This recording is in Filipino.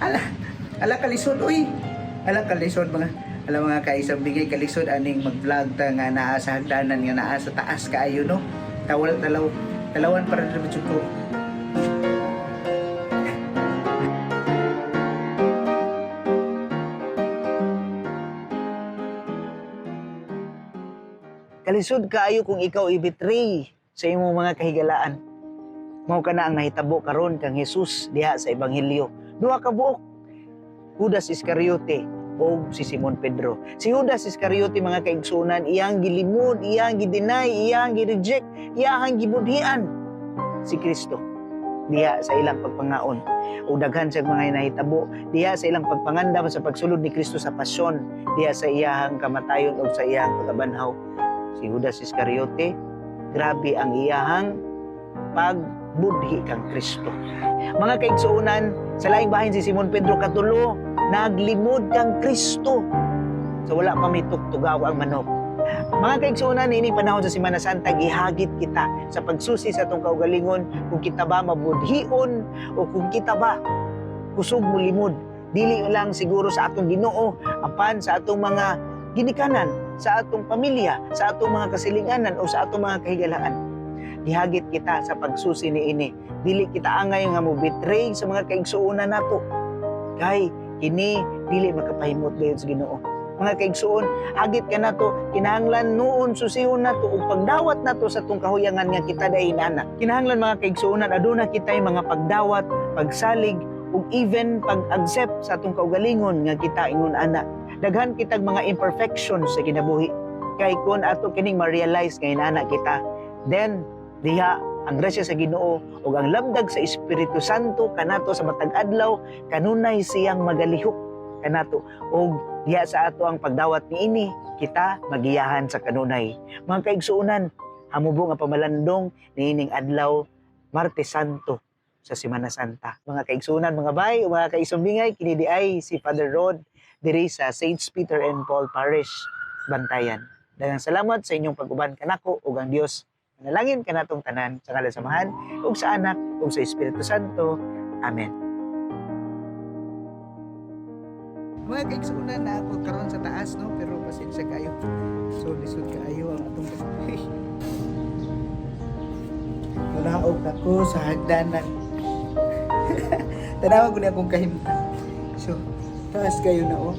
ala, ala kalisod, uy. Ala kalisod mga kaisang bingay kalisod aning mag-vlog ta nga naa sa hagdanan nga naa sa taas kaayo no. Talawan para sa ko. Kalisod kaayo kung ikaw i-betray sa imong mga kahigalaan. Mao ka na ang nahitabo karon kang Hesus diha sa ebanghelyo. Duha ka buok. Judas Iscariote o si Simon Pedro. Si Judas Iscariote mga kaigsunan, iyang gilimod, iyang gideny, iyang gireject, iyang gibudhian si Kristo diha sa ilang pagpangaon. O daghan sa mga nahitabo diha sa ilang pagpangandam sa pagsulod ni Kristo sa pasyon, diha sa iyang kamatayon o sa iyang pagabanhaw. Si Judas Iscariote, grabe ang iyahang pagbudhi kang Kristo. Mga kaigsuunan, sa laing bahin si Simon Pedro katulo, naglimod kang Kristo. So wala pa may tugtugaw ang manok. Mga kaigsuunan, ini panahon sa Semana Santa, gihagit kita sa pagsusi sa atong kaugalingon kung kita ba mabudhion o kung kita ba kusog mo limod. Dili lang siguro sa atong Ginoo, apan sa atong mga ginikanan, sa atong pamilya, sa atong mga kasilinganan o sa atong mga kahigalaan. Gihagit kita sa pagsusi niini. Dili kita angay nga mo betray sa mga kaigsuonan nato. Kay kini dili makapahimot dayon sa Ginoo. Mga kaigsuon, hagit ka nato, kinahanglan noon susihon nato ug pagdawat nato sa tong kahuyangan nga kita dai inana. Kinahanglan mga kaigsuonan aduna kitay mga pagdawat, pagsalig ug even pag-accept sa atong kaugalingon nga kita ingon ana. Daghan kitag mga imperfections sa kinabuhi. Kay kun ato kining ma-realize nga inana kita, then diha ang grasya sa Ginoo ug ang labdag sa Espiritu Santo kanato sa matag adlaw kanunay siyang magalihok kanato ug diha sa ato ang pagdawat niini kita magiyahan sa kanunay. Mga kaigsuonan, hamubo nga pamalandong niining adlaw Martes Santo sa Semana Santa. Mga kaigsuonan, mga bay, mga kaisumbingay, kini di ay si Father Rod diri sa Saints Peter and Paul Parish, Bantayan. Daghang salamat sa inyong pag-uban kanako ug ang Dios manalangin kanatong tanan sa ngalan samahan ug sa Anak ug sa Espiritu Santo. Amen. Mga kaigsuonan na ako karon sa taas no, pero pasensya kayo. So lisod kaayo ang atong pagpili. Nalaog ako sa hagdanan. Tanawa ko na akong kahimtang. So taas kayo na oh.